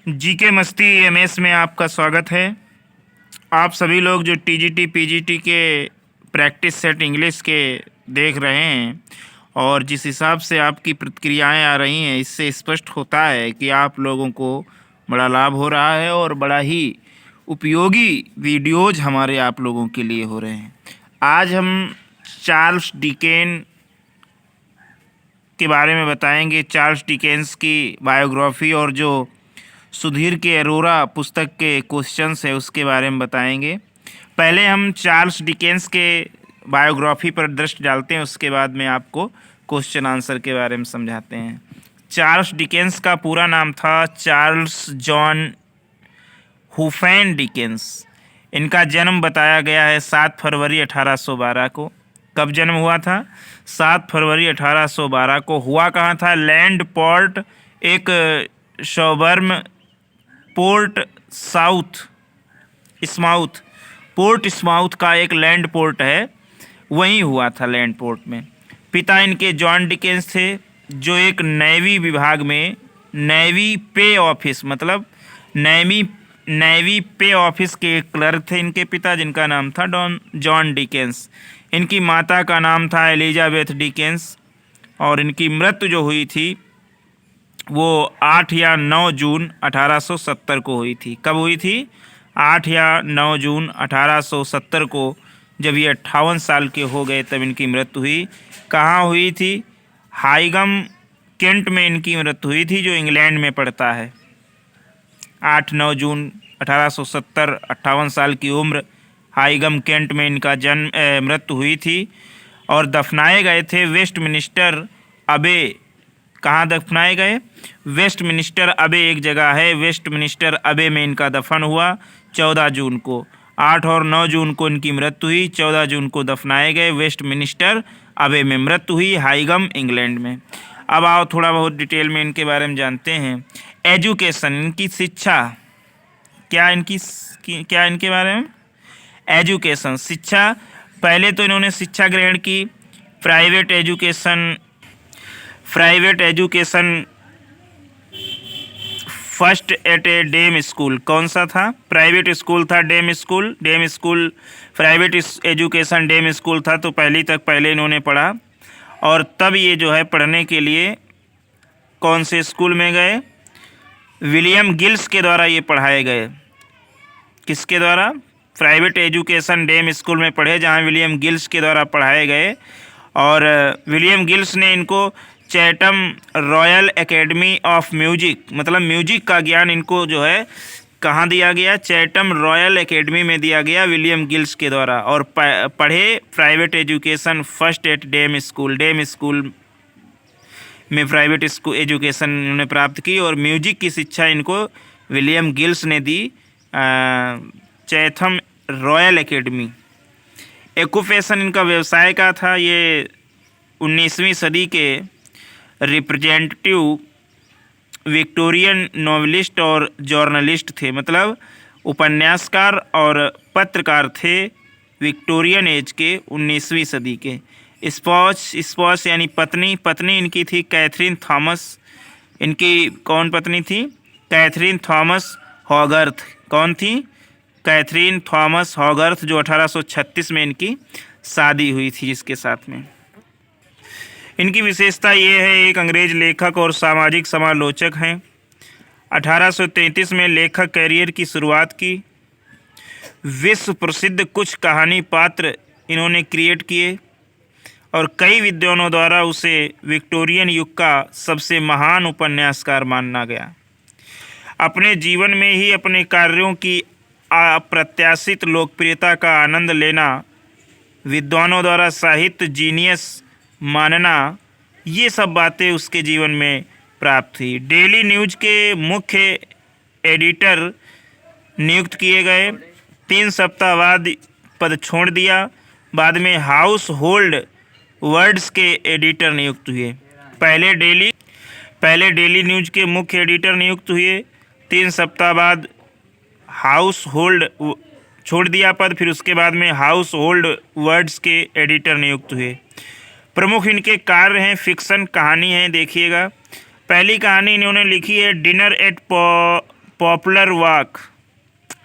GK मस्ती MS में आपका स्वागत है। आप सभी लोग जो टीजीटी पीजीटी के प्रैक्टिस सेट इंग्लिश के देख रहे हैं और जिस हिसाब से आपकी प्रतिक्रियाएं आ रही हैं, इससे स्पष्ट होता है कि आप लोगों को बड़ा लाभ हो रहा है और बड़ा ही उपयोगी वीडियोज हमारे आप लोगों के लिए हो रहे हैं। आज हम चार्ल्स डिकेन के बारे में बताएंगे। चार्ल्स डिकेन्स की बायोग्राफी और जो सुधीर के अरोरा पुस्तक के क्वेश्चंस है उसके बारे में बताएंगे। पहले हम चार्ल्स डिकेन्स के बायोग्राफी पर दृष्टि डालते हैं, उसके बाद में आपको क्वेश्चन आंसर के बारे में समझाते हैं। चार्ल्स डिकेन्स का पूरा नाम था चार्ल्स जॉन हुफैन डिकेन्स। इनका जन्म बताया गया है 7 फरवरी 1812 को। कब जन्म हुआ था? 7 फरवरी 1812 को। हुआ कहाँ था? लैंड पोर्ट, एक शोबर्म पोर्ट स्माउथ का एक लैंड पोर्ट है, वहीं हुआ था लैंड पोर्ट में। पिता इनके जॉन डिकेन्स थे, जो एक नेवी विभाग में नेवी पे ऑफिस मतलब नेवी पे ऑफिस के क्लर्क थे इनके पिता, जिनका नाम था जॉन डिकेन्स। इनकी माता का नाम था एलिजाबेथ डिकेन्स और इनकी मृत्यु जो हुई थी वो 8 या 9 जून 1870 को हुई थी। कब हुई थी? 8 या 9 जून 1870 को। जब ये 58 साल के हो गए तब इनकी मृत्यु हुई। कहाँ हुई थी? हाइगम केंट में इनकी मृत्यु हुई थी, जो इंग्लैंड में पड़ता है। 8-9 जून 1870, 58 साल की उम्र, हाइगम केंट में इनका मृत्यु हुई थी और दफनाए गए थे वेस्टमिनिस्टर अबे। कहाँ दफनाए गए? वेस्टमिनिस्टर अबे एक जगह है, वेस्टमिनिस्टर अबे में इनका दफन हुआ 14 जून को। 8 और 9 जून को इनकी मृत्यु हुई, 14 जून को दफनाए गए वेस्टमिनिस्टर अबे में। मृत्यु हुई हाइगम इंग्लैंड में। अब आओ थोड़ा बहुत डिटेल में इनके बारे में जानते हैं। एजुकेशन, इनकी शिक्षा क्या इनके बारे में? एजुकेशन, शिक्षा। पहले तो इन्होंने शिक्षा ग्रहण की private education first at a dame school. कौन सा था? प्राइवेट स्कूल था, dame school private education dame school था। तो पहली तक पहले इन्होंने पढ़ा और तब ये जो है पढ़ने के लिए कौन से स्कूल में गए? विलियम गिल्स के द्वारा ये पढ़ाए गए। किसके द्वारा? प्राइवेट एजुकेशन डेम स्कूल में पढ़े, जहाँ विलियम गिल्स के द्वारा पढ़ाए गए। और विलियम गिल्स ने इनको Chatham royal academy of music, मतलब म्यूजिक का ज्ञान इनको जो है कहाँ दिया गया? चैटम रॉयल एकेडमी में दिया गया विलियम गिल्स के द्वारा। और पढ़े private education first at dame school में प्राइवेट एजुकेशन इन्होंने प्राप्त की और म्यूजिक की शिक्षा इनको विलियम गिल्स ने दी चैथम रॉयल एकेडमी। एक्यूपेशन इनका व्यवसाय का था। ये 19वीं सदी के रिप्रेजेंटेटिव विक्टोरियन नॉवेलिस्ट और जर्नलिस्ट थे, मतलब उपन्यासकार और पत्रकार थे विक्टोरियन एज के 19वीं सदी के। स्पॉस यानी पत्नी इनकी थी कैथरीन थॉमस। इनकी कौन पत्नी थी? Catherine Thomas Hogarth. कौन थी? कैथरीन थॉमस हॉगर्थ, जो 1836 में इनकी शादी हुई थी जिसके साथ में। इनकी विशेषता ये है, एक अंग्रेज लेखक और सामाजिक समालोचक हैं। 1833 में लेखक कैरियर की शुरुआत की। विश्व प्रसिद्ध कुछ कहानी पात्र इन्होंने क्रिएट किए और कई विद्वानों द्वारा उसे विक्टोरियन युग का सबसे महान उपन्यासकार माना गया। अपने जीवन में ही अपने कार्यों की अप्रत्याशित लोकप्रियता का आनंद लेना, विद्वानों द्वारा साहित्य जीनियस मानना, ये सब बातें उसके जीवन में प्राप्त थी। डेली न्यूज के मुख्य एडिटर नियुक्त किए गए। 3 सप्ताह बाद पद छोड़ दिया। बाद में हाउस होल्ड वर्ड्स के एडिटर नियुक्त हुए। पहले डेली न्यूज के मुख्य एडिटर नियुक्त हुए, 3 सप्ताह बाद हाउस होल्ड छोड़ दिया पद, फिर उसके बाद में हाउस होल्ड वर्ड्स के एडिटर नियुक्त हुए। प्रमुख इनके कार्य हैं, फिक्शन कहानी है, देखिएगा। पहली कहानी इन्होंने लिखी है dinner eight popular walk,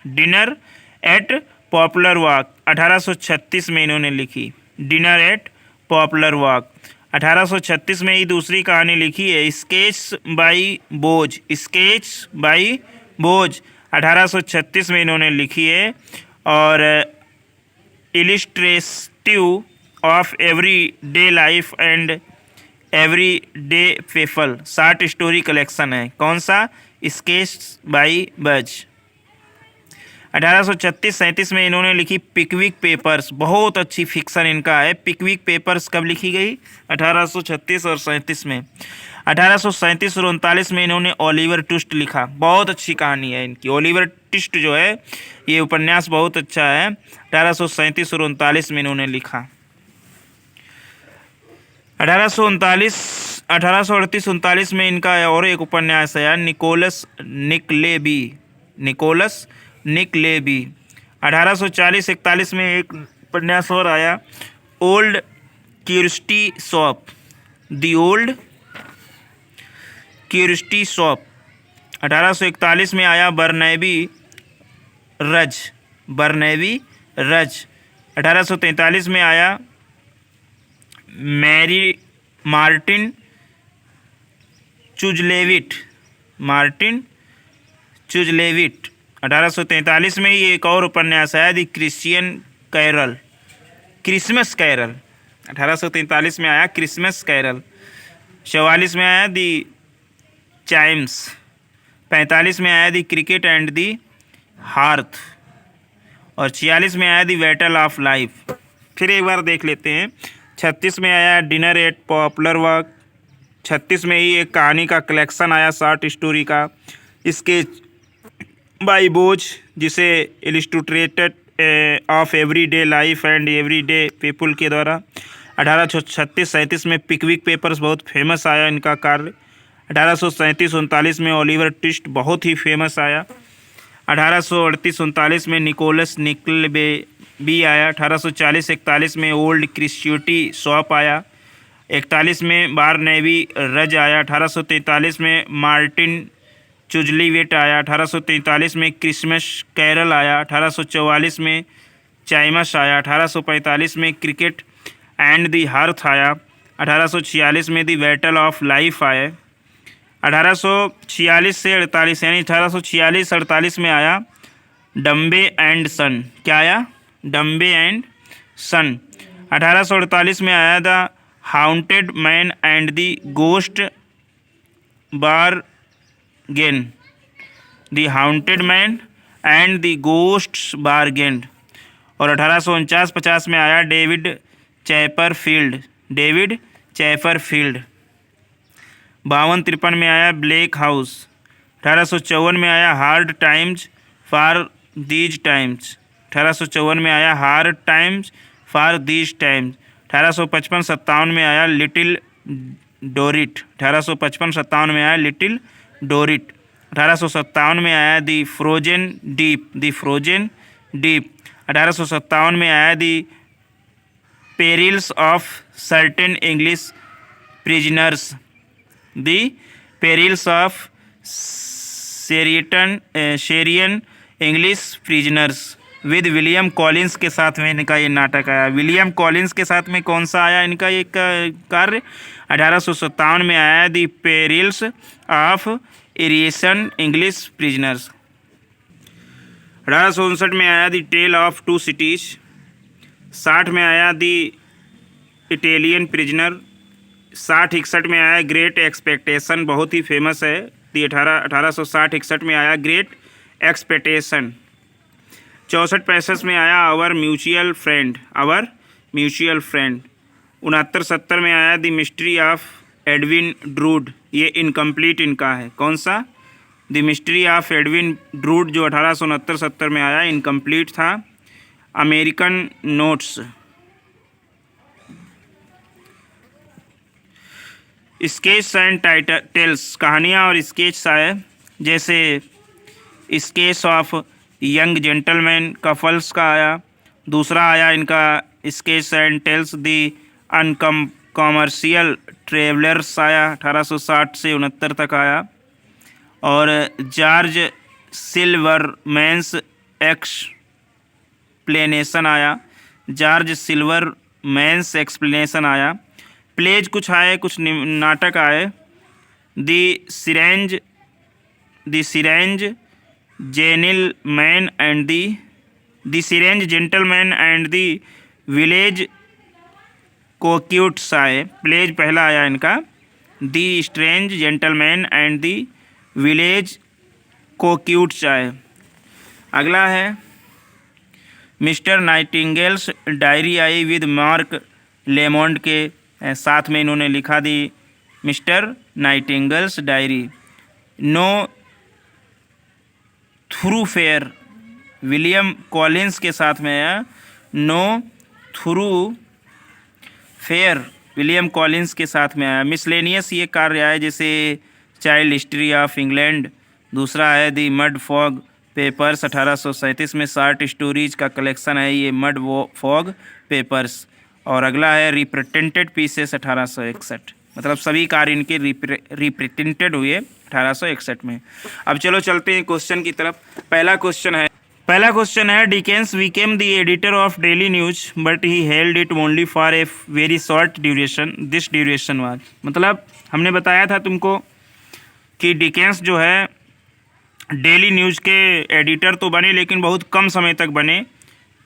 dinner eight popular walk 1836 में इन्होंने लिखी। डिनर एट पॉपुलर वॉक 1836 में ही दूसरी कहानी लिखी है sketch by Boz, sketch by Boz 1836 में इन्होंने लिखी है। और illustrative of every day life and every day people short story collection है। कौन सा? स्केच बाई बज। 1836-37 में इन्होंने लिखी पिकविक पेपर्स, बहुत अच्छी फिक्शन इनका है। पिकविक पेपर्स कब लिखी गई? 1836 और 37 में। 1837 और 39 में इन्होंने ओलिवर ट्विस्ट लिखा, बहुत अच्छी कहानी है इनकी। ओलिवर ट्विस्ट जो है ये उपन्यास बहुत अच्छा है। 1837 और 39 में इन्होंने लिखा। 1838-39 में इनका और एक उपन्यास है निकोलस निकलेबी, निकोलस निकलेबी। 1840-41 में एक उपन्यास और आया old curiosity shop, the old curiosity shop. 1841 में आया बर्नैबी रज, बर्नैबी रज। 1843 में आया मैरी मार्टिन चुजलेविट, मार्टिन चुजलेविट। 1843 में ही एक और उपन्यास आया दी क्रिश्चियन कैरल, क्रिसमस कैरल। 1843 में आया क्रिसमस कैरल। 44 में आया दी चाइम्स। 45 में आया दी क्रिकेट एंड दी हार्थ। और 46 में आया दी बैटल ऑफ लाइफ। फिर एक बार देख लेते हैं। 36 में आया डिनर एट पॉपुलर वॉक। 36 में ही एक कहानी का कलेक्शन आया शॉर्ट स्टोरी का स्केच बाई बोझ, जिसे illustrated of every day life and every day people के द्वारा। 1836-37 में पिकविक पेपर्स बहुत फेमस आया इनका कार्य। 1837-39 में ओलिवर ट्विस्ट बहुत ही फेमस आया। 1838-39 में निकोलस निकलेबी आया। 1840-41 में ओल्ड क्रिश्चियोसिटी शॉप आया। 41 में बारनैबी रज आया। 1843 में मार्टिन चुजलीवेट आया। 1843 में क्रिसमस कैरल आया। 1844 में चाइमस आया। 1845 में क्रिकेट एंड दी हार्थ आया। 1846 में दी बैटल ऑफ लाइफ आया। 1846 से 48 यानी 1846-48 में आया डम्बे एंड सन। क्या आया? डम्बे एंड सन। 1848 में आया the haunted man and the ghost bargain, the haunted man and the ghost bargain. और 1849-50 में आया डेविड चैपरफील्ड, डेविड चैपरफील्ड। 52-53 में आया ब्लैक हाउस। 1854 में आया hard times for these times. 1854 में आया hard times for these times. 1855-57 में आया लिटिल डोरिट। 1855-57 में आया लिटिल डोरिट। 1857 में आया the frozen deep, the frozen deep. 1857 में आया the perils of certain English prisoners, the perils of certain English prisoners. With William Collins के साथ में इनका ये नाटक आया। विलियम कॉलिंस के साथ में कौन सा आया इनका ये कार्य? 1857 में आया the perils of aeration English prisoners. 1859 में आया the tale of two cities. 60 में आया दी इटालियन प्रिजनर। 60-61 में आया ग्रेट एक्सपेक्टेशन, बहुत ही फेमस है। दी 1860-61 में आया ग्रेट एक्सपेक्टेशन। 64-65 में आया our mutual friend, our mutual friend. 69-70 में आया the mystery of Edwin Drood, ये इनकम्प्लीट इनका है। कौन सा? The mystery of Edwin Drood, जो 1869-70 में आया, इनकम्प्लीट था। American notes. Sketch and tales, कहानियाँ और स्केच आए, जैसे sketch of young gentleman couples का आया। दूसरा आया इनका sketch and tales the uncommercial travellers आया, 1860 से 69 तक आया। और जॉर्ज सिल्वरमैन्स एक्सप्लेनेशन आया, जॉर्ज सिल्वरमैन्स एक्सप्लेनेशन आया। प्लेज कुछ आए, कुछ नाटक आए। The strange gentleman and the strange gentleman and the village coquettes आए। प्लेज पहला आया इनका, the strange gentleman and the village coquettes आए। अगला है मिस्टर नाइटिंगेल्स डायरी आई विद मार्क लेमोंड के साथ में इन्होंने लिखा the mister Nightingale's diary. No thoroughfare William Collins के साथ में आया, नो थ्रूफेयर विलियम कॉलिंस के साथ में आया। मिसलेनियस ये कार्य आए जैसे चाइल्ड हिस्ट्री ऑफ इंग्लैंड। दूसरा है दी मड फॉग पेपर्स 1837 में शॉर्ट स्टोरीज का कलेक्शन है ये मड फॉग पेपर्स। और अगला है रिप्रेजेंटेड पीसेस 1861, मतलब सभी कार्य इनके रिप्रेजेंटेड हुए 1861 में। अब चलो चलते हैं क्वेश्चन की तरफ। पहला क्वेश्चन है Dickens became the editor of daily news but he held it only for a very short duration, this duration was. मतलब हमने बताया था तुमको कि डिकेंस जो है डेली न्यूज़ के एडिटर तो बने लेकिन बहुत कम समय तक बने।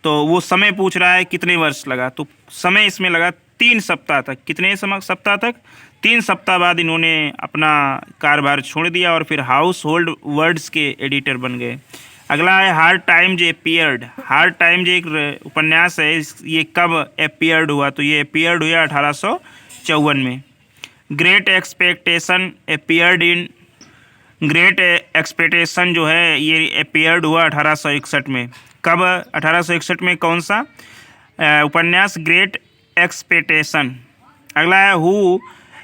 तो वो समय पूछ रहा है कितने वर्ष लगा, तो समय इसमें लगा 3 सप्ताह तक। कितने सप्ताह तक? 3 सप्ताह बाद इन्होंने अपना कारोबार छोड़ दिया और फिर हाउस होल्ड वर्ड्स के एडिटर बन गए। अगला है hard times appeared. Hard times एक उपन्यास है, ये कब एपियर्ड हुआ? तो ये एपियर्ड हुआ 1854 में। ग्रेट एक्सपेक्टेशन एपियर्ड इन ग्रेट एक्सपेक्टेशन जो है ये एपियर्ड हुआ 1861 में। कब? 1861 में। कौन सा उपन्यास? Great expectation. अगला है who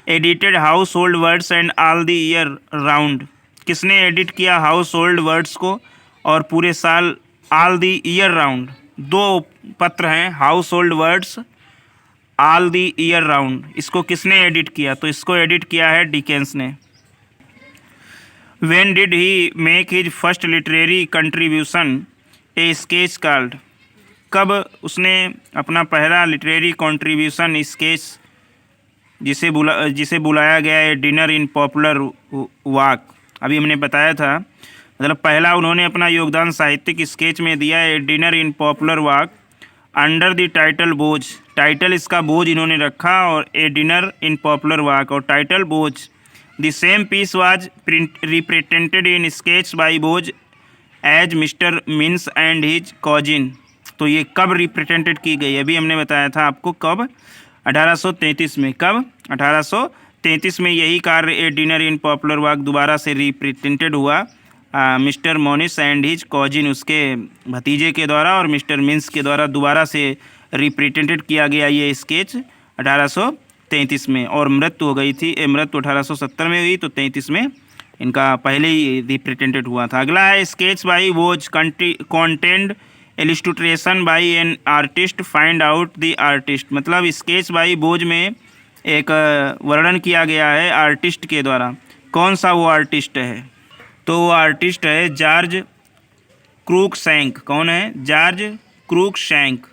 edited house hold words and all the year round. किसने एडिट किया हाउस होल्ड वर्ड्स को और पूरे साल ऑल द ईयर राउंड? 2 पत्र हैं, house hold words, all the year round. इसको किसने एडिट किया? तो इसको एडिट किया है डिकेंस ने। When did he make his first literary contribution? A sketch called। कब उसने अपना पहला लिटरेरी कंट्रीब्यूशन स्केच जिसे बुलाया गया है डिनर इन पॉपुलर वॉक। अभी हमने बताया था, मतलब पहला उन्होंने अपना योगदान साहित्यिक स्केच में दिया है dinner in popular walk under the title बोझ। टाइटल इसका बोझ इन्होंने रखा और ए डिनर इन पॉपुलर वॉक और टाइटल बोझ। The same piece was represented in sketch by Bose as Mr. Minns and his cousin। तो ये कब रिप्रेजेंटेड की गई? अभी हमने बताया था आपको कब? 1833 में। कब? 1833 में यही कार्य ए डिनर इन पॉपुलर वॉक दोबारा से रिप्रेजेंटेड हुआ मिस्टर मोनिस एंड हिज कॉजिन, उसके भतीजे के द्वारा और मिस्टर मिन्स के द्वारा दोबारा से रिप्रेजेंटेड किया गया ये स्केच 1833 में। और मृत्यु हो गई थी, मृत्यु 1870 में हुई, तो 33 में इनका पहले ही रिप्रेजेंटेड हुआ था। अगला है sketch by Boz content illustration by an artist find out the artist. मतलब स्केच बाई बोझ में एक वर्णन किया गया है आर्टिस्ट के द्वारा। कौन सा वो आर्टिस्ट है? तो वो आर्टिस्ट है जॉर्ज क्रूकशैंक। कौन है? George Cruikshank.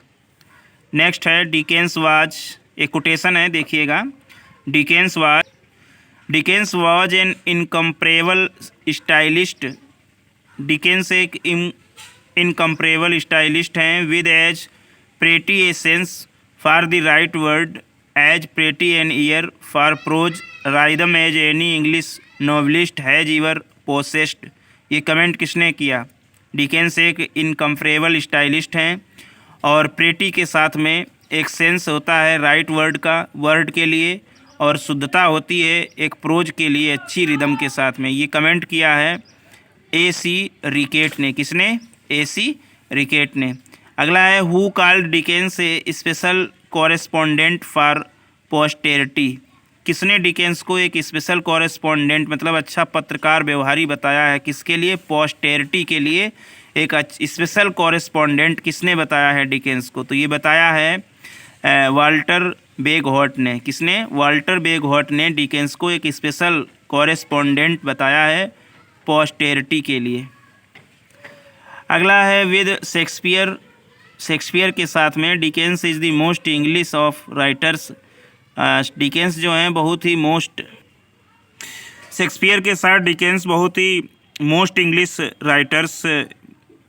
नेक्स्ट है डिकेंस वाज, एक कोटेशन है देखिएगा। Dickens was an incomparable stylist. Dickens एक इनकम्परेबल स्टाइलिस्ट हैं with as pretty a sense for the right word as pretty an ear for prose rhythm as any English novelist has ever possessed. ये comment किसने किया? Dickens एक incomparable stylist हैं और pretty के साथ में एक सेंस होता है राइट वर्ड का, वर्ड के लिए, और शुद्धता होती है एक प्रोज के लिए अच्छी रिदम के साथ में। ये कमेंट किया है AC रिकेट ने। किसने? AC रिकेट ने। अगला है who called Dickens A special correspondent for posterity. किसने डिकेंस को एक स्पेशल कॉरेस्पॉन्डेंट मतलब अच्छा पत्रकार व्यवहारी बताया है? किसके लिए? पोस्टेरिटी के लिए एक स्पेशल कॉरेस्पॉन्डेंट किसने बताया है डिकेंस को? तो ये बताया है वाल्टर बेगहॉट ने। किसने? वाल्टर बेगहॉट ने डिकेंस को एक स्पेशल कॉरेस्पॉन्डेंट बताया है पोस्टेरिटी के लिए। अगला है विद शेक्सपियर। शेक्सपियर के साथ में Dickens is the most English of writers. Dickens जो हैं बहुत ही मोस्ट, शेक्सपियर के साथ डिकेंस बहुत ही मोस्ट इंग्लिश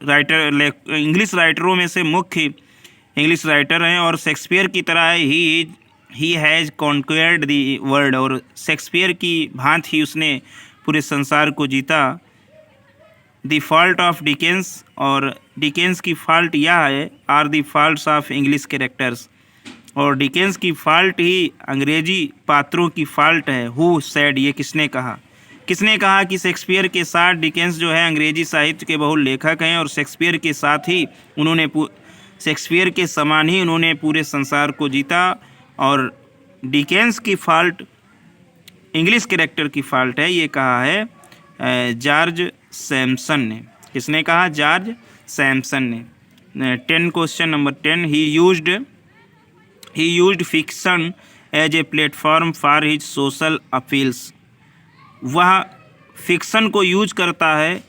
इंग्लिश राइटरों में से मुख्य इंग्लिश राइटर हैं। और शेक्सपियर की तरह ही हैज़ कॉन्क्वेयर्ड द वर्ल्ड, और शेक्सपियर की भांति ही उसने पूरे संसार को जीता। द फॉल्ट ऑफ डिकेंस, और डिकेंस की फॉल्ट यह है, are the faults of English characters, और डिकेंस की फॉल्ट ही अंग्रेजी पात्रों की फॉल्ट है। हु सेड, ये किसने कहा? किसने कहा कि शेक्सपियर के साथ डिकेंस जो है अंग्रेजी साहित्य के बहुल लेखक हैं, और शेक्सपियर के साथ ही उन्होंने शेक्सपियर के समान ही उन्होंने पूरे संसार को जीता। और डिकेंस की फॉल्ट इंग्लिश कैरेक्टर की फॉल्ट है, ये कहा है जॉर्ज सैमसन ने। किसने कहा? जॉर्ज सैमसन ने। 10 question number 10, he used fiction as a platform for his social appeals. वह फिक्शन को यूज करता है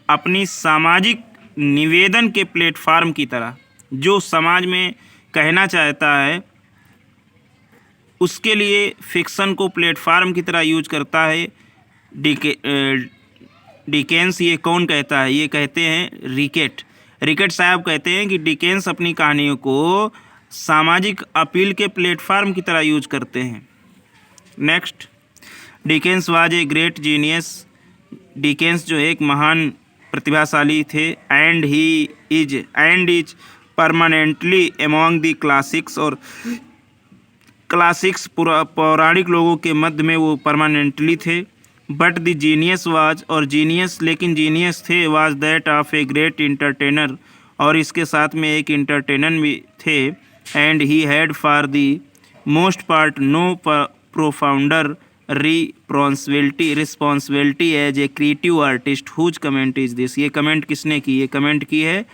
अपनी सामाजिक निवेदन के प्लेटफॉर्म की तरह, जो समाज में कहना चाहता है उसके लिए फिक्शन को प्लेटफॉर्म की तरह यूज करता है। डिकेंस, ये कौन कहता है? ये कहते हैं रिकेट साहब कहते हैं कि डिकेंस अपनी कहानियों को सामाजिक अपील के प्लेटफॉर्म की तरह यूज करते हैं। Next, Dickens was a great genius. Dickens जो एक महान प्रतिभाशाली थे। And is permanently among the classics, और क्लासिक्स पौराणिक लोगों के मध्य में वो परमानेंटली थे। बट द जीनियस वाज, और जीनियस, लेकिन जीनियस थे, was that of a great entertainer, और इसके साथ में एक इंटरटेनर भी थे। And he had for the most part no profounder responsibility as a creative artist. Whose comment is this? ये कमेंट किसने की? ये कमेंट की है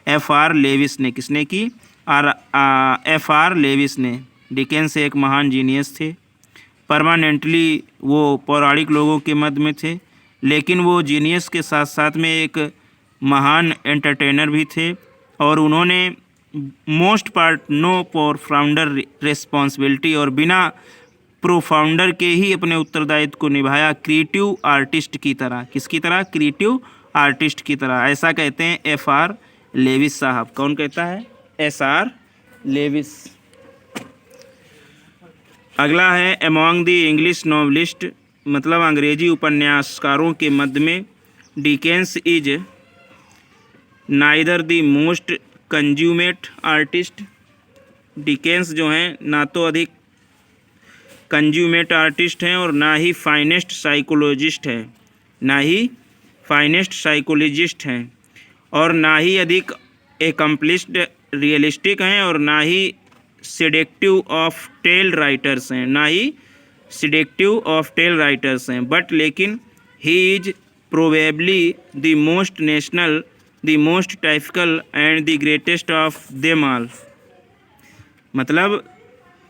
F.R. लेविस ने। किसने की? F.R. लेविस ने। डिकेंस एक महान जीनियस थे, परमानेंटली वो पौराणिक लोगों के मध्य में थे, लेकिन वो जीनियस के साथ साथ में एक महान एंटरटेनर भी थे। और उन्होंने most part no profounder responsibility, और बिना प्रोफाउंडर के ही अपने उत्तरदायित्व को निभाया, क्रिएटिव आर्टिस्ट की तरह। किसकी तरह? क्रिएटिव आर्टिस्ट की तरह। ऐसा कहते हैं F.R. लेविस साहब। कौन कहता है? S.R. लेविस। अगला है अमॉन्ग द इंग्लिश नॉवलिस्ट, मतलब अंग्रेजी उपन्यासकारों के मध्य में Dickens is neither the most consummate artist. Dickens जो हैं ना तो अधिक कंज्यूमेट आर्टिस्ट हैं और ना ही फाइनेस्ट साइकोलॉजिस्ट हैं, और ना ही अधिक एकम्प्लिश्ड रियलिस्टिक हैं, और ना ही सिडेक्टिव ऑफ टेल राइटर्स हैं। बट लेकिन he is probably the most national, the most typical and the greatest of them all. मतलब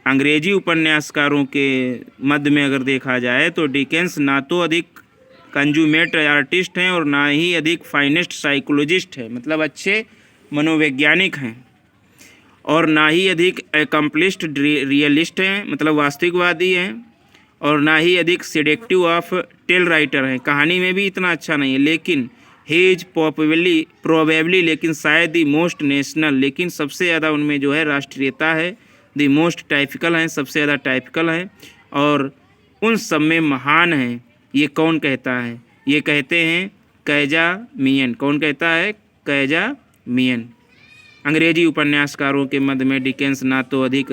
अंग्रेजी उपन्यासकारों के मध्य में अगर देखा जाए तो डिकेंस ना तो अधिक कंज्यूमेट आर्टिस्ट हैं और ना ही अधिक फाइनेस्ट साइकोलॉजिस्ट है, मतलब अच्छे मनोवैज्ञानिक हैं, और ना ही अधिक एकम्प्लिश्ड रियलिस्ट हैं, मतलब वास्तविकवादी हैं, और ना ही अधिक सिडेक्टिव ऑफ टेल राइटर हैं, कहानी में भी इतना अच्छा नहीं है। लेकिन ही इज प्रोबेबली लेकिन शायद दी मोस्ट नेशनल, लेकिन सबसे ज़्यादा उनमें जो है राष्ट्रीयता है। दी मोस्ट टाइपिकल हैं, सबसे ज़्यादा टाइपिकल हैं, और उन सब में महान हैं। ये कौन कहता है? ये कहते हैं कैजा मियन। कौन कहता है? कैजा मियन। अंग्रेजी उपन्यासकारों के मध्य में डिकेंस ना तो अधिक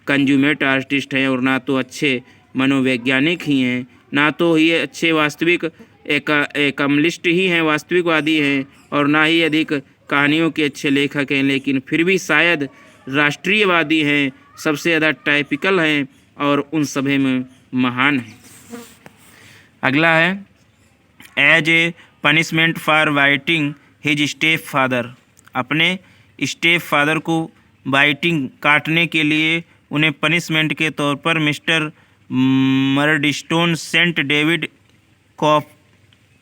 कंज्यूमेट आर्टिस्ट हैं और ना तो अच्छे मनोवैज्ञानिक ही हैं, ना तो ये अच्छे वास्तविक एकम्प्लिश्ड ही हैं, वास्तविकवादी हैं, और ना ही अधिक कहानियों के अच्छे लेखक हैं, लेकिन फिर भी शायद राष्ट्रीयवादी हैं, सबसे ज़्यादा टाइपिकल हैं और उन सभी में महान हैं। अगला है as a punishment for biting his step father. अपने स्टेप फादर को बाइटिंग काटने के लिए उन्हें पनिशमेंट के तौर पर mister Murdstone sent David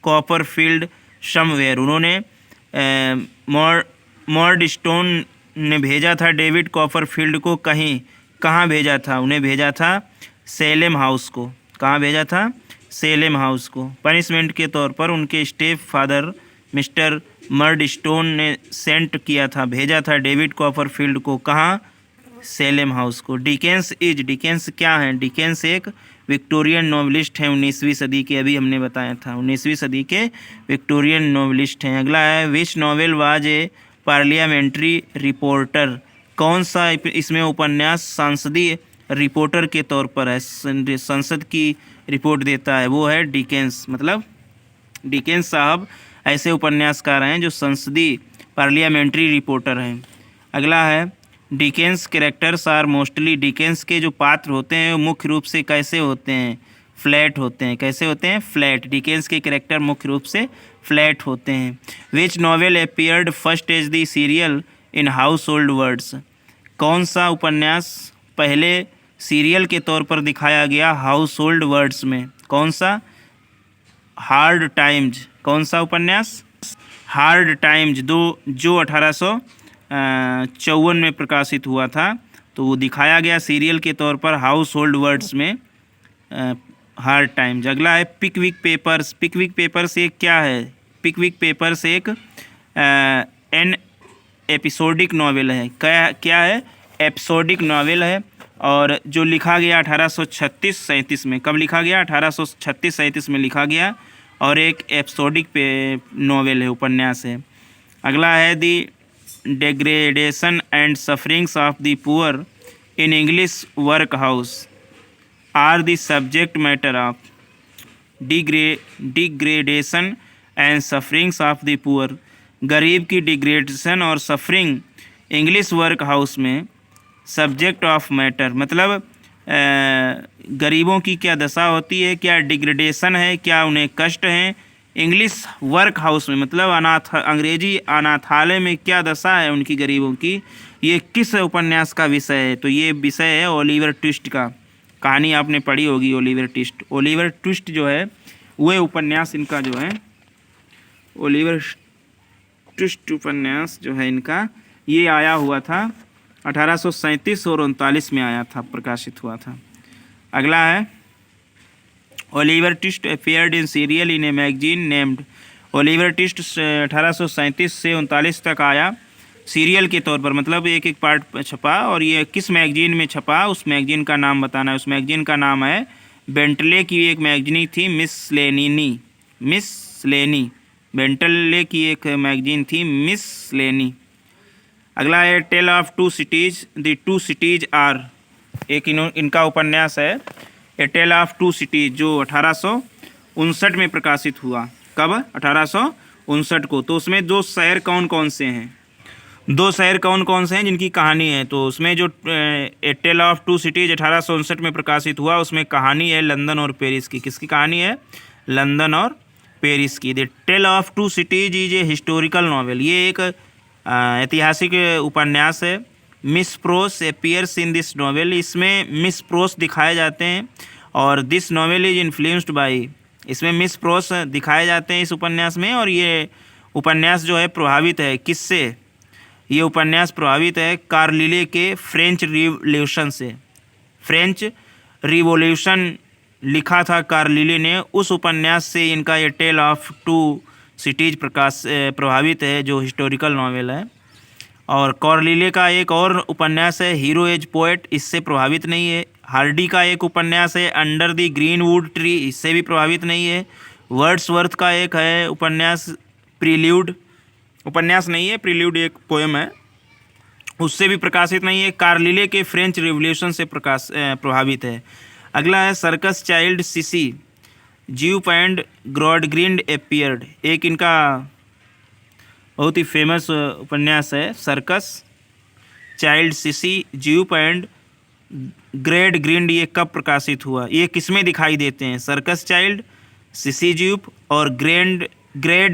Copperfield somewhere, उन्होंने मॉर्डस्टोन ने भेजा था डेविड कॉपरफील्ड को कहाँ भेजा था? उन्हें भेजा था सेलेम हाउस को। कहाँ भेजा था? सेलेम हाउस को। पनिशमेंट के तौर पर उनके स्टेप फादर मिस्टर मर्डस्टोन ने सेंट किया था, भेजा था डेविड कॉपरफील्ड को कहाँ? सेलेम हाउस को। डिकेंस क्या है? डिकेंस एक विक्टोरियन नॉवलिस्ट हैं 19वीं सदी के, अभी हमने बताया था 19वीं सदी के विक्टोरियन नॉवलिस्ट हैं। अगला है which novel was a parliamentary reporter? कौन सा इसमें उपन्यास संसदीय रिपोर्टर के तौर पर है, संसद की रिपोर्ट देता है, वो है डिकेंस। मतलब डिकेंस साहब ऐसे उपन्यासकार हैं जो संसदीय पार्लियामेंट्री रिपोर्टर हैं। अगला है Dickens characters are mostly, Dickens के जो पात्र होते हैं वो मुख्य रूप से कैसे होते हैं? फ्लैट होते हैं। कैसे होते हैं? फ्लैट। डिकेंस के कैरेक्टर मुख्य रूप से फ्लैट होते हैं। Which novel appeared first as the serial in household words? कौन सा उपन्यास पहले सीरियल के तौर पर दिखाया गया हाउस होल्ड वर्ड्स में? कौन सा? Hard times. कौन सा उपन्यास? हार्ड टाइम्स, जो 1854 में प्रकाशित हुआ था, तो वो दिखाया गया सीरियल के तौर पर हाउस होल्ड वर्ड्स में, हार्ड टाइम्स। अगला है पिकविक पेपर्स। पिकविक पेपर्स एक क्या है? पिकविक पेपर्स एक एन एपिसोडिक नॉवेल है। क्या है? एपिसोडिक नॉवेल है, और जो लिखा गया 1836-37 में। कब लिखा गया? 1836-37 में लिखा गया, और एक एपिसोडिक नॉवेल है, उपन्यास है। अगला है the degradation and sufferings of the poor in English workhouse are the subject matter of. Degradation and sufferings of the poor, गरीब की डिग्रेडेशन और सफरिंग इंग्लिश वर्क हाउस में सब्जेक्ट ऑफ मैटर, मतलब गरीबों की क्या दशा होती है, क्या डिग्रेडेशन है, क्या उन्हें कष्ट हैं इंग्लिश वर्क हाउस में, मतलब अंग्रेजी अनाथालय में क्या दशा है उनकी गरीबों की, ये किस उपन्यास का विषय है? तो ये विषय है ओलिवर ट्विस्ट का। कहानी आपने पढ़ी होगी ओलिवर ट्विस्ट। ओलिवर ट्विस्ट जो है वह उपन्यास इनका जो है, ओलिवर ट्विस्ट उपन्यास जो है इनका, ये आया हुआ था 1837 और 39 में आया था, प्रकाशित हुआ था। अगला है Oliver twist appeared in serial in a magazine named. Oliver twist 1837 से 39 तक आया सीरियल के तौर पर, मतलब एक एक पार्ट छपा, और ये किस मैगजीन में छपा उस मैगजीन का नाम बताना है। उस मैगजीन का नाम है बेंटले की एक मैगजीन थी मिस लेनी, बेंटले की एक मैगजीन थी मिस लेनी। अगला है tale of two cities, the two cities are, एक इनका उपन्यास है a tale of two cities, जो 1859 में प्रकाशित हुआ। कब? 1859 को। तो उसमें दो शहर कौन कौन से हैं? दो शहर कौन कौन से हैं जिनकी कहानी है? तो उसमें जो ए टेल ऑफ टू सिटीज 1859 में प्रकाशित हुआ, उसमें कहानी है लंदन और पेरिस की। किसकी कहानी है? लंदन और पेरिस की। The tale of two cities is a historical novel, ये एक ऐतिहासिक उपन्यास है। Miss Pross appears in this novel, इसमें मिस प्रोस दिखाए जाते हैं, और this novel is influenced by, इसमें मिस प्रोस दिखाए जाते हैं इस उपन्यास में, और ये उपन्यास जो है प्रभावित है किससे? ये उपन्यास प्रभावित है कार्लिले के फ्रेंच रिवॉल्यूशन से। फ्रेंच रिवॉल्यूशन लिखा था कार्लिले ने, उस उपन्यास से इनका ये टेल ऑफ टू सिटीज प्रभावित है, जो हिस्टोरिकल नॉवेल है। और कार्लिले का एक और उपन्यास है हीरो एज पोएट, इससे प्रभावित नहीं है। हार्डी का एक उपन्यास है अंडर द ग्रीनवुड ट्री, इससे भी प्रभावित नहीं है। वर्ड्सवर्थ का एक है उपन्यास प्रील्यूड, उपन्यास नहीं है, प्रील्यूड एक पोएम है, उससे भी प्रकाशित नहीं है। कार्लिले के फ्रेंच रिवॉल्यूशन से प्रभावित है। अगला है circus child Sissy, Jupe and Gradgrind appeared, एक इनका बहुत ही फेमस उपन्यास है circus child Sissy, Jupe and Gradgrind. ये कब प्रकाशित हुआ? ये किसमें दिखाई देते हैं? सर्कस चाइल्ड, सिसी ज्यूप और ग्रेड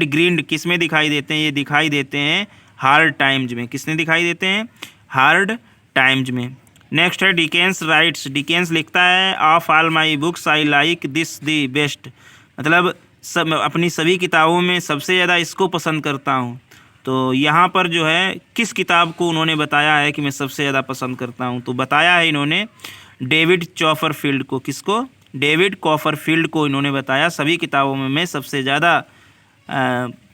ग्रिंड किसमें दिखाई देते हैं? ये दिखाई देते हैं हार्ड टाइम्स में। किसने दिखाई देते हैं? हार्ड टाइम्स में। नेक्स्ट है डिकेंस राइट्स, डिकेंस लिखता है of all my books I like this the best, मतलब अपनी सभी किताबों में सबसे ज़्यादा इसको पसंद करता हूँ। तो यहाँ पर जो है किस किताब को उन्होंने बताया है कि मैं सबसे ज़्यादा पसंद करता हूँ, तो बताया है इन्होंने डेविड कॉपरफील्ड को। किसको? डेविड कॉपरफील्ड को इन्होंने बताया सभी किताबों में मैं सबसे ज़्यादा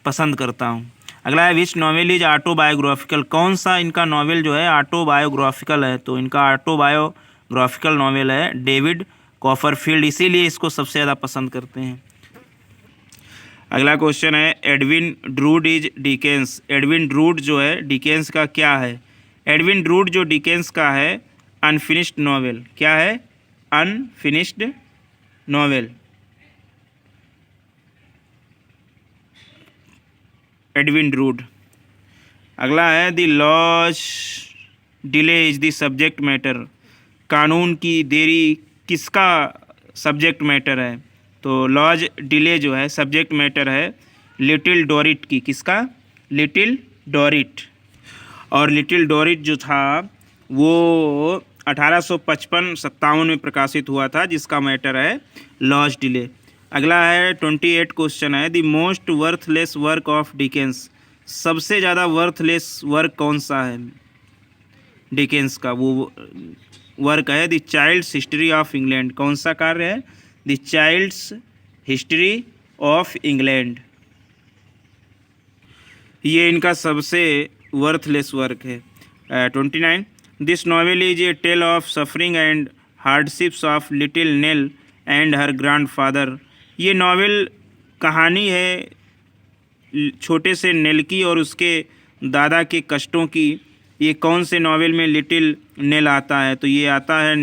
पसंद करता हूँ। अगला है विच नॉवेल इज ऑटोबायोग्राफिकल। कौन सा इनका नॉवेल जो है ऑटोबायोग्राफिकल है, तो इनका ऑटोबायोग्राफिकल नॉवेल है डेविड कॉपरफील्ड, इसीलिए इसको सबसे ज़्यादा पसंद करते हैं। अगला क्वेश्चन है Edwin druid is Dickens. Edwin Drood जो है डिकेंस का क्या है? एडविन ड्रूड जो डिकेंस का है अनफिनिश्ड नॉवेल। क्या है? Unfinished novel. Edwin Drood. अगला है the law's delay is the subject matter. कानून की देरी किसका सब्जेक्ट मैटर है? तो लॉज डिले जो है सब्जेक्ट मैटर है लिटिल डोरिट की। किसका? लिटिल डोरिट। और लिटिल डोरिट जो था वो 1855-57 में प्रकाशित हुआ था, जिसका मैटर है लॉज डिले। अगला है 28 क्वेश्चन है the most worthless work of Dickens. सबसे ज़्यादा वर्थलेस वर्क कौन सा है डिकेंस का? वो वर्क है the child's history of England. कौन सा कार्य है? The child's history of England. ये इनका सबसे वर्थलेस वर्क है। 29 this novel is a tale of suffering and hardships of little Nell and her grandfather. ये नॉवेल कहानी है छोटे से नेल की और उसके दादा के कष्टों की। ये कौन से नॉवेल में लिटिल नेल आता है? तो ये आता है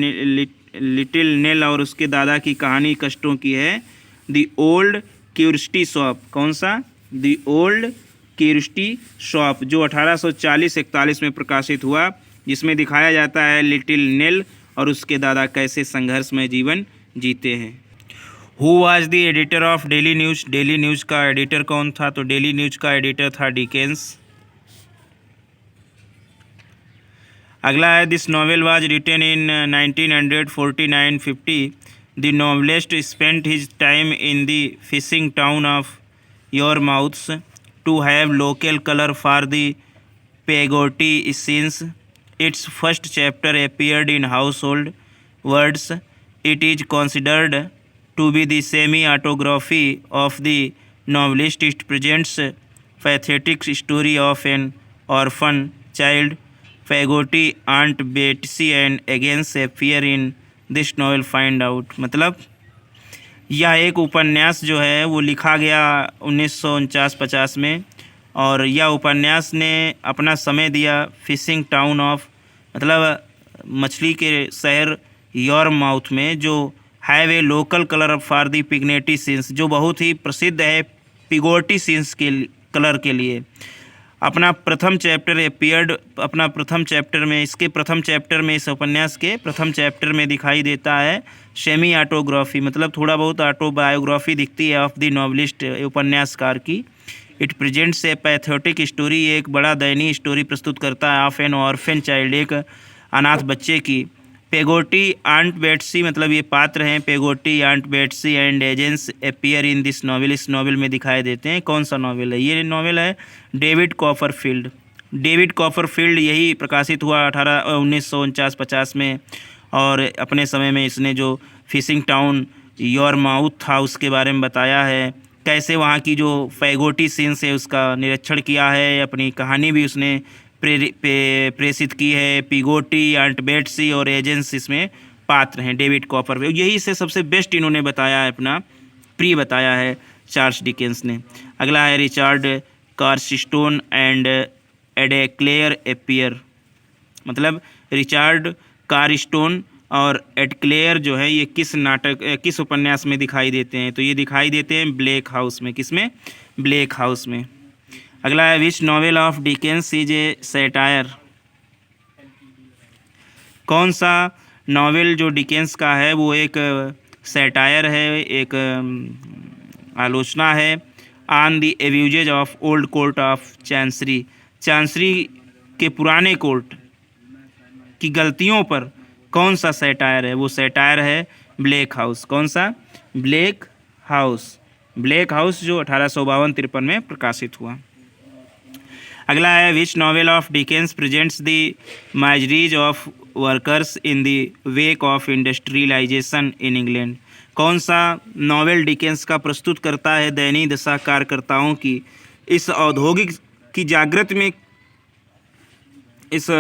लिटिल नेल और उसके दादा की कहानी कष्टों की है द ओल्ड क्यूरियोसिटी शॉप। कौन सा? द ओल्ड क्यूरियोसिटी शॉप, जो 1840-41 में प्रकाशित हुआ, जिसमें दिखाया जाता है लिटिल नेल और उसके दादा कैसे संघर्षमय जीवन जीते हैं। Who was the editor of Daily News. Daily News का एडिटर कौन था? तो डेली न्यूज़ का एडिटर था डिकेंस। अगला है this novel was written in 1949-50। The novelist spent his time in the fishing town of Yarmouths to have local colour for the Peggotty scenes. It's first chapter appeared in household words. It is considered to be the semi-autography of the novelist. It presents pathetic story of an orphan child. Peggotty, Aunt Betsy and against appear in this novel. Find out। मतलब यह एक उपन्यास जो है वो लिखा गया 1949-50 में, और यह उपन्यास ने अपना समय दिया फिशिंग टाउन ऑफ, मतलब मछली के शहर यॉरमाउथ में, जो have a local colour for the Peggotty scenes, जो बहुत ही प्रसिद्ध है पिगोटी सीन्स के कलर के लिए। अपना प्रथम चैप्टर अपीयर्ड, अपना प्रथम चैप्टर में, इसके प्रथम चैप्टर में, इस उपन्यास के प्रथम चैप्टर में दिखाई देता है सेमी ऑटोग्राफी, मतलब थोड़ा बहुत ऑटोबायोग्राफी दिखती है ऑफ द नॉवलिस्ट, उपन्यासकार की। It presents A pathetic story, एक बड़ा दयनीय स्टोरी प्रस्तुत करता है ऑफ एन ऑर्फन चाइल्ड, एक अनाथ बच्चे की। पेगोटी, आंट बेट्सी, मतलब ये पात्र हैं Peggotty, aunt Betsey and agents appear in this novel, इस नॉवेल में दिखाई देते हैं। कौन सा नॉवेल है? ये नॉवेल है डेविड कॉपरफील्ड। डेविड कॉपरफील्ड यही प्रकाशित हुआ 1949-50 में, और अपने समय में इसने जो फिशिंग टाउन यॉरमाउथ था उसके बारे में बताया है, कैसे वहाँ की जो पेगोटी सीन्स है उसका निरीक्षण किया है, अपनी कहानी भी उसने प्रेषित की है। पिगोटी, आंट बेट्सी और एजेंट्स इसमें पात्र हैं डेविड कॉपरफील्ड। यही से सबसे बेस्ट इन्होंने बताया है, अपना प्री बताया है चार्ल्स डिकेंस ने। अगला है रिचार्ड कार्स्टोन एंड एडक्लेयर अपीयर, मतलब रिचार्ड कार्स्टोन और एडक्लेयर जो है ये किस नाटक, किस उपन्यास में दिखाई देते हैं? तो ये दिखाई देते हैं ब्लैक हाउस में। किसमें? ब्लैक हाउस में। अगला है which novel of Dickens is a satire. कौन सा नॉवेल जो डिकेंस का है वो एक सैटायर है, एक आलोचना है on the abuses of old court of chancery. Chancery के पुराने कोर्ट की गलतियों पर कौन सा सैटायर है? वो सैटायर है ब्लैक हाउस। कौन सा? Black house. ब्लैक हाउस जो 1852-53 में प्रकाशित हुआ। अगला है which novel of Dickens presents the miseries of workers in the wake of industrialisation in England. कौन सा नॉवेल डिकेंस का प्रस्तुत करता है दयनीय दशा कार्यकर्ताओं की इस औद्योगिक की जागृत में, इस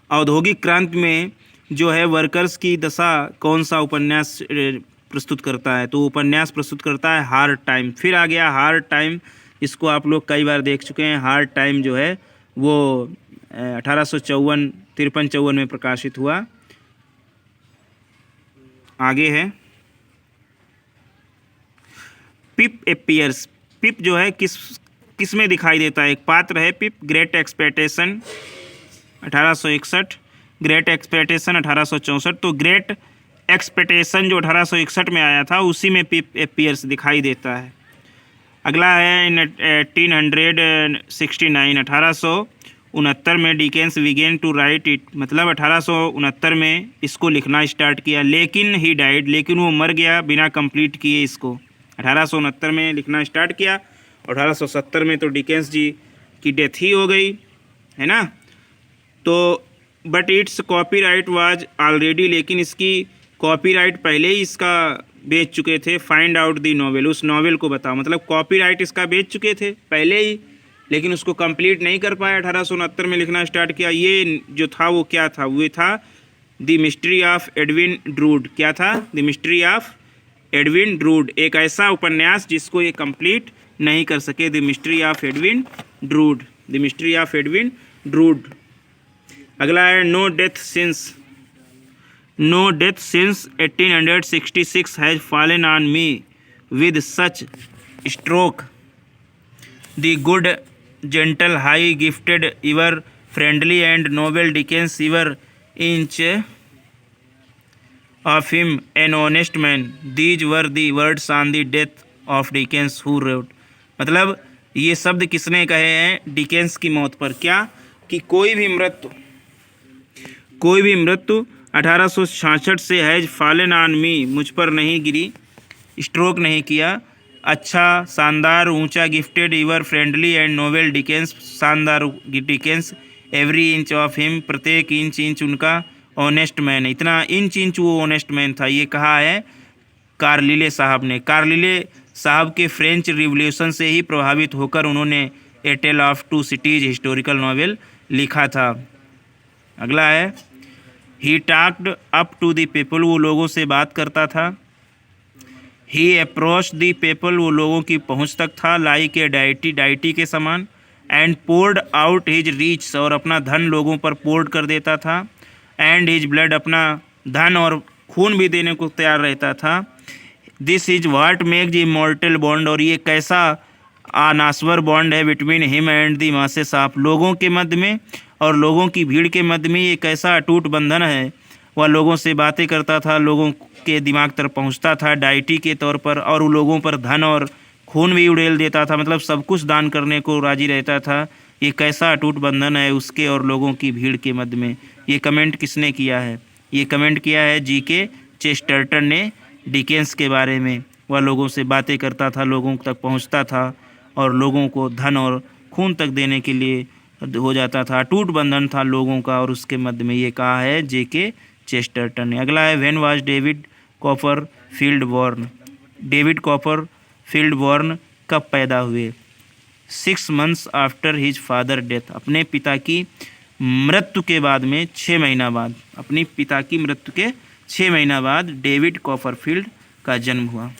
औद्योगिक क्रांति में जो है वर्कर्स की दशा कौन सा उपन्यास प्रस्तुत करता है? तो उपन्यास प्रस्तुत करता है हार्ड टाइम। फिर आ गया हार्ड टाइम, इसको आप लोग कई बार देख चुके हैं। हार्ड टाइम जो है वो 1853-54 में प्रकाशित हुआ। आगे है पिप एपियर्स। पिप जो है किस में दिखाई देता है? एक पात्र है Pip. Great expectation 1861, great expectation 1864। तो ग्रेट एक्सपेक्टेशन जो 1861 में आया था उसी में पिप एपियर्स दिखाई देता है। अगला है इन 1869, 1869 में Dickens began to write it, मतलब 1869 में इसको लिखना स्टार्ट किया। लेकिन ही डाइड, लेकिन वो मर गया बिना कंप्लीट किए। इसको 1869 में लिखना स्टार्ट किया और 1870 में तो डिकेंस जी की डेथ ही हो गई, है ना। तो but it's copyright was already, लेकिन इसकी कॉपीराइट पहले ही इसका बेच चुके थे। फाइंड आउट दी नॉवेल, उस नॉवेल को बताओ, मतलब कॉपीराइट इसका बेच चुके थे पहले ही, लेकिन उसको कंप्लीट नहीं कर पाया। 1869 में लिखना स्टार्ट किया। ये जो था वो क्या था? वो था the mystery of Edwin Drood. क्या था? The mystery of Edwin Drood, एक ऐसा उपन्यास जिसको ये कंप्लीट नहीं कर सके। The mystery of Edwin Drood, the mystery of Edwin Drood. अगला है no death since 1866 has fallen on me with such stroke, the good gentle high gifted ever friendly and noble Dickens ever inch of him an honest man, these were the words on the death of Dickens who wrote. मतलब ये शब्द किसने कहे हैं Dickens की मौत पर? क्या कि कोई भी मृत्यु 1866 से हैज फॉलन ऑन मी, मुझ पर नहीं गिरी, स्ट्रोक नहीं किया। अच्छा, शानदार, ऊंचा, gifted, ever friendly and noble Dickens, शानदार Dickens, every inch of him, प्रत्येक इंच उनका, ऑनेस्ट मैन, इतना इंच वो ऑनेस्ट मैन था। ये कहा है कार्लिले साहब ने। कार्लिले साहब के फ्रेंच रिवॉल्यूशन से ही प्रभावित होकर उन्होंने a tale of two cities historical novel लिखा था। अगला है he talked up to the people, वो लोगों से बात करता था। ही अप्रोच द पीपल, वो लोगों की पहुंच तक था। लाइक ए डाइटी के समान। And poured out his rich, और अपना धन लोगों पर पोर्ड कर देता था। एंड हिज ब्लड, अपना धन और खून भी देने को तैयार रहता था। This is what make the immortal bond, और ये कैसा अनाश्वर बॉन्ड है between him and the masses of, लोगों के मध्य में और लोगों की भीड़ के मध्य में एक ऐसा अटूट बंधन है। वह लोगों से बातें करता था, लोगों के दिमाग तक पहुंचता था डाइटी के तौर पर, और वो लोगों पर धन और खून भी उड़ेल देता था, मतलब सब कुछ दान करने को राजी रहता था। ये कैसा अटूट बंधन है उसके और लोगों की भीड़ के मध्य में। ये कमेंट किसने किया है? ये कमेंट किया है जीके चेस्टरटन ने डिकेंस के बारे में। वह लोगों से बातें करता था, लोगों तक पहुंचता था और लोगों को धन और खून तक देने के लिए हो जाता था। अटूट बंधन था लोगों का और उसके मध्य में, ये कहा है जेके चेस्टरटन ने। अगला है when was David Copperfield born, David Copperfield born कब पैदा हुए? 6 months after his father death, अपने पिता की मृत्यु के बाद में 6 महीना बाद, अपनी पिता की मृत्यु के 6 महीना बाद डेविड कॉपरफील्ड का जन्म हुआ।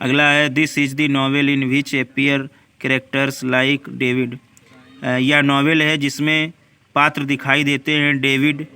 अगला है this is the novel in which appear characters like David, यह नॉवेल है जिसमें पात्र दिखाई देते हैं डेविड,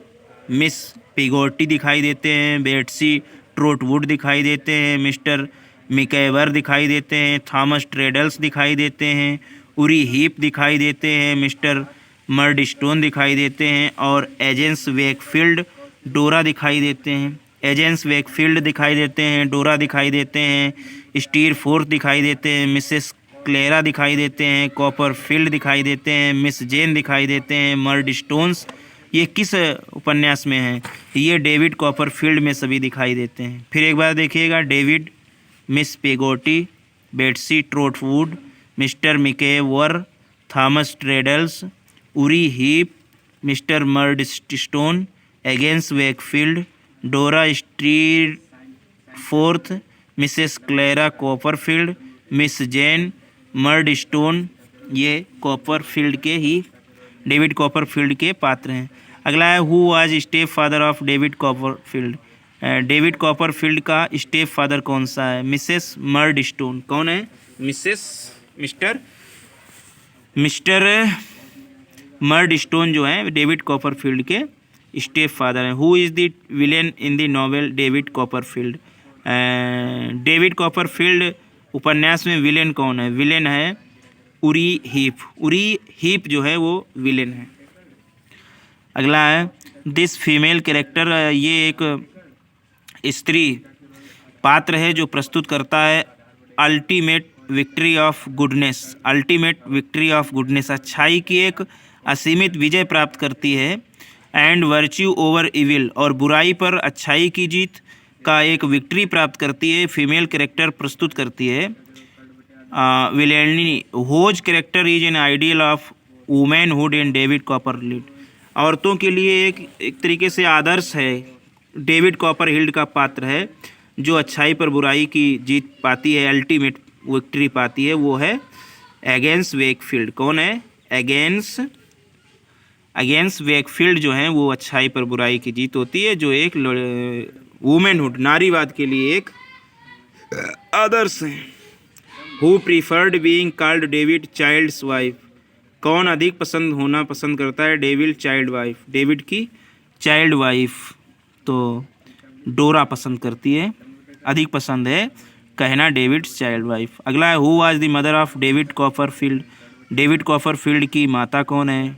मिस पिगोटी दिखाई देते हैं, बेट्सी ट्रोटवुड दिखाई देते हैं, मिस्टर मिकैवर दिखाई देते हैं, थॉमस ट्रेडल्स दिखाई देते हैं, उरी हीप दिखाई देते हैं, मिस्टर मर्डस्टोन दिखाई देते हैं और एजेंस वेकफील्ड डोरा दिखाई देते हैं। एजेंस वेकफील्ड दिखाई देते हैं, डोरा दिखाई देते हैं, स्टीरफोर्थ दिखाई देते हैं, मिसेस क्लेरा दिखाई देते हैं, कॉपरफील्ड दिखाई देते हैं, मिस जेन दिखाई देते हैं, मर्डस्टोन्स। ये किस उपन्यास में है? ये डेविड कॉपरफील्ड में सभी दिखाई देते हैं। फिर एक बार देखिएगा, David, Miss Peggotty, Betsey Trotwood, Mr Micawber, Thomas Traddles, Uriah Heep, Mr Murdstone, Agnes Wickfield, Dora Steerforth, Mrs Clara Copperfield, Miss Jane Murdstone, ये कॉपरफील्ड के ही डेविड कॉपरफील्ड के पात्र हैं। अगला है who was step father of David Copperfield. David Copperfield का step father कौन सा है? मिसेस मर्डस्टोन। कौन है? मिस्टर मर्डस्टोन जो है डेविड कॉपरफील्ड के स्टेप फादर हैं। Who is the villain in the novel David Copperfield? David Copperfield उपन्यास में विलेन कौन है? विलेन है उरी हीप। उरी हीप जो है वो विलेन है। अगला है दिस फीमेल कैरेक्टर, ये एक स्त्री पात्र है जो प्रस्तुत करता है ultimate victory of goodness. Ultimate victory of goodness, अच्छाई की एक असीमित विजय प्राप्त करती है। एंड वर्च्यू ओवर इविल, और बुराई पर अच्छाई की जीत का एक विक्ट्री प्राप्त करती है। फीमेल कैरेक्टर प्रस्तुत करती है। Villainy whose character is an ideal of womanhood in David Copperfield. औरतों के लिए एक तरीके से आदर्श है। डेविड कॉपरफील्ड का पात्र है जो अच्छाई पर बुराई की जीत पाती है, अल्टीमेट विक्ट्री पाती है, वो है एगेंस वेकफील्ड। कौन है? एगेंस वेकफील्ड जो है वो अच्छाई पर बुराई की जीत होती है, जो एक वुमेनहुड नारीवाद के लिए एक आदर्श है। Who preferred being called David child's wife. कौन अधिक होना पसंद करता है? David child wife. डेविड की चाइल्ड वाइफ तो डोरा पसंद करती है, अधिक पसंद है कहना डेविड चाइल्ड वाइफ। अगला है who was the mother of David Copperfield. David Copperfield की माता कौन है?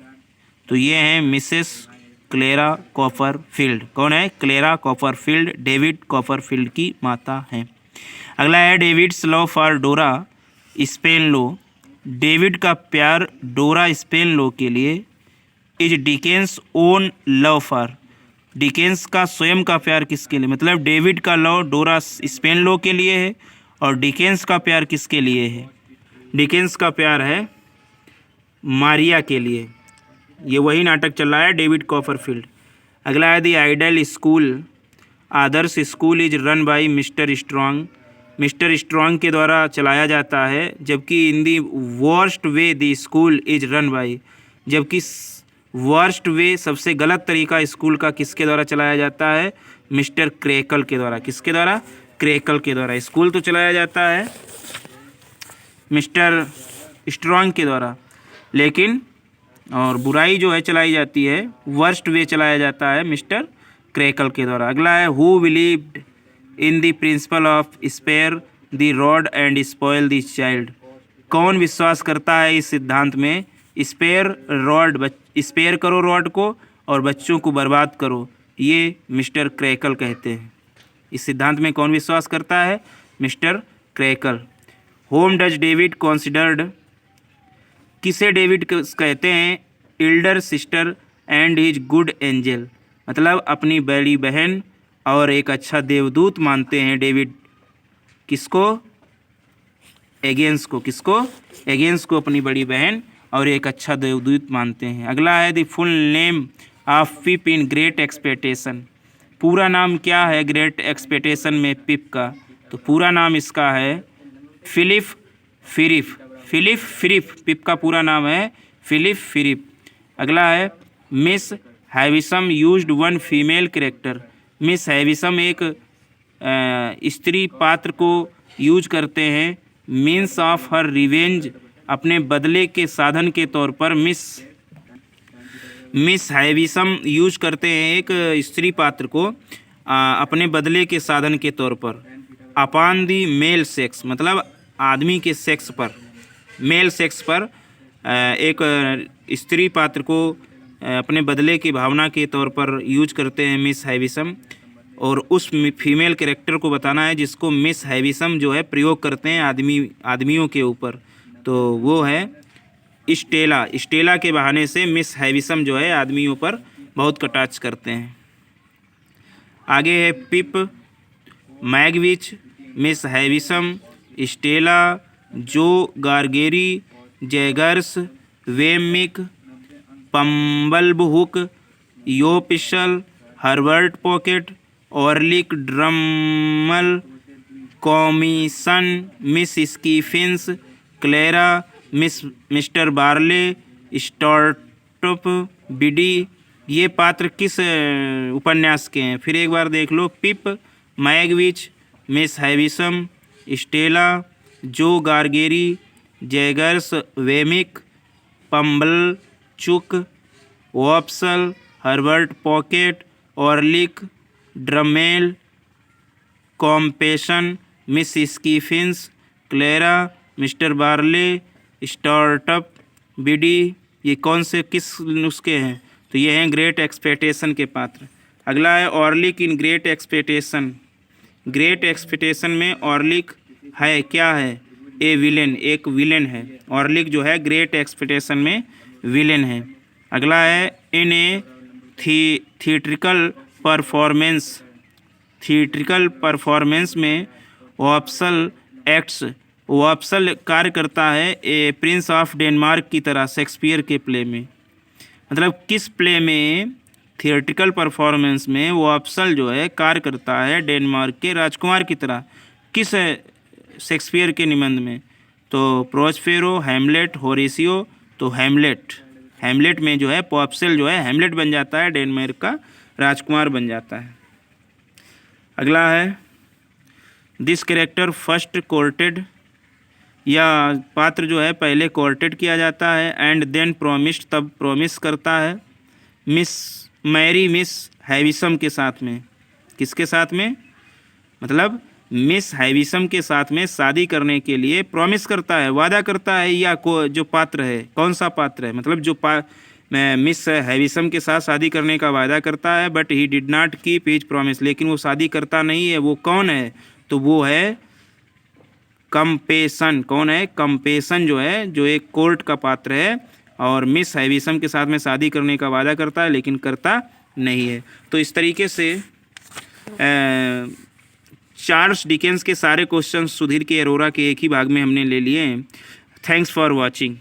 तो ये है मिसेस क्लेरा कॉपरफील्ड। कौन है? क्लेरा कॉपरफील्ड डेविड कॉपरफील्ड की माता है। अगला है डेविड्स लव फॉर डोरा स्पेनलो। डेविड का प्यार डोरा स्पेनलो के लिए is Dickens own love for. Dickens का स्वयं का प्यार किसके लिए? मतलब डेविड का लव डोरा स्पेनलो के लिए है और डिकेंस का प्यार किसके लिए है? डिकेंस का प्यार है मारिया के लिए। ये वही नाटक चल रहा है डेविड कॉपरफील्ड। अगला है द आइडल स्कूल। आदर्श school is run by Mr Strong. Mr Strong के द्वारा चलाया जाता है, जबकि in the worst way the school is run by. जबकि वर्स्ट वे सबसे गलत तरीका स्कूल का किसके द्वारा चलाया जाता है? मिस्टर क्रेकल के द्वारा। किसके द्वारा? क्रेकल के द्वारा। स्कूल तो चलाया जाता है मिस्टर स्ट्रॉन्ग के द्वारा, लेकिन और बुराई जो है चलाई जाती है, वर्स्ट वे चलाया जाता है मिस्टर क्रेकल के द्वारा। अगला है who believed in the principle of spare the rod and spoil the child. कौन विश्वास करता है इस सिद्धांत में? स्पेयर करो रॉड को और बच्चों को बर्बाद करो, ये मिस्टर क्रेकल कहते हैं। इस सिद्धांत में कौन विश्वास करता है? Mr Creakle. Whom does David considered. किसे डेविड कहते हैं? Elder sister and his good angel. मतलब अपनी बड़ी बहन और एक अच्छा देवदूत मानते हैं डेविड। किसको? एगेंस को। किसको? एगेंस को अपनी बड़ी बहन और एक अच्छा देवदूत मानते हैं। अगला है the full name of pip in Great expectation. पूरा नाम क्या है ग्रेट एक्सपेक्टेशन में पिप का? तो पूरा नाम इसका है फिलिप फिरिप। पिप का पूरा नाम है फिलिप फिरिप। अगला है Miss Havisham used one female character. Miss Havisham एक स्त्री पात्र को यूज करते हैं मीन्स ऑफ हर रिवेंज, अपने बदले के साधन के तौर पर। मिस हैविसम यूज करते हैं एक स्त्री पात्र को अपने बदले के साधन के तौर पर। अपॉन दी मेल सेक्स, मतलब आदमी के सेक्स पर, मेल सेक्स पर एक स्त्री पात्र को अपने बदले की भावना के तौर पर यूज करते हैं मिस हैविसम। और उस फीमेल कैरेक्टर को बताना है जिसको मिस हैविसम जो है प्रयोग करते हैं आदमियों के ऊपर, तो वो है स्टेला। स्टेला के बहाने से मिस हैविसम जो है आदमियों पर बहुत कटाक्ष करते हैं। आगे है Pip, Magwitch, Miss Havisham, Estella, Joe Gargery, Jaggers, Wemmick, Pumblechook, Wopsle, Herbert Pocket, Orlick, Drummle, Compeyson, Miss Skiffins, Clara, Mr Barley, Startop, Biddy, ये पात्र किस उपन्यास के हैं? फिर एक बार देख लो। Pip, Magwitch, Miss Havisham, Estella, Joe Gargery, Jaggers, Wemmick, Pumblechook, Wopsle, Herbert Pocket, Orlick, Drummle, Compeyson, Miss Skiffins, Clara, Mr Barley, Startop, Biddy, ये कौन से किस नुस्खे हैं? तो ये हैं ग्रेट एक्सपेक्टेशन के पात्र। अगला है Orlick in Great Expectation. Great Expectation में ऑर्लिक है क्या है? ए विलेन, एक विलेन है। ऑर्लिक जो है ग्रेट एक्सपेक्टेशन में विलेन है। अगला है इन ए थिएट्रिकल परफॉर्मेंस। थिएट्रिकल परफॉर्मेंस में वॉप्सल एक्ट्स, वॉप्सल कार्य करता है ए प्रिंस ऑफ डेनमार्क की तरह शेक्सपियर के प्ले में। मतलब किस प्ले में थिएट्रिकल परफॉर्मेंस में वॉप्सल जो है कार्य करता है डेनमार्क के राजकुमार की तरह? किस शेक्सपियर के निबंध में? तो प्रोस्पेरो, हैमलेट, होरेसियो। तो हैमलेट में जो है वॉप्सल जो है हैमलेट बन जाता है, डेनमार्क का राजकुमार बन जाता है। अगला है दिस कैरेक्टर फर्स्ट कोर्टेड, या पात्र जो है पहले कोर्टेड किया जाता है एंड देन प्रोमिस्ड, तब प्रोमिस करता है। मैरी मिस हैविसम के साथ में। किसके साथ में? मतलब मिस हैविसम के साथ में शादी करने के लिए प्रॉमिस करता है, वादा करता है, या जो पात्र है कौन सा पात्र है? मतलब जो मिस हैविसम के साथ शादी करने का वादा करता है but he did not keep his promise, लेकिन वो शादी करता नहीं है। वो कौन है? तो वो है कंपेशन। कौन है? कंपेशन जो है, जो एक कोर्ट का पात्र है और मिस हैविसम के साथ में शादी करने का वादा करता है लेकिन करता नहीं है। तो इस तरीके से चार्ल्स डिकेंस के सारे क्वेश्चन सुधीर के अरोरा के एक ही भाग में हमने ले लिए हैं। Thanks for watching.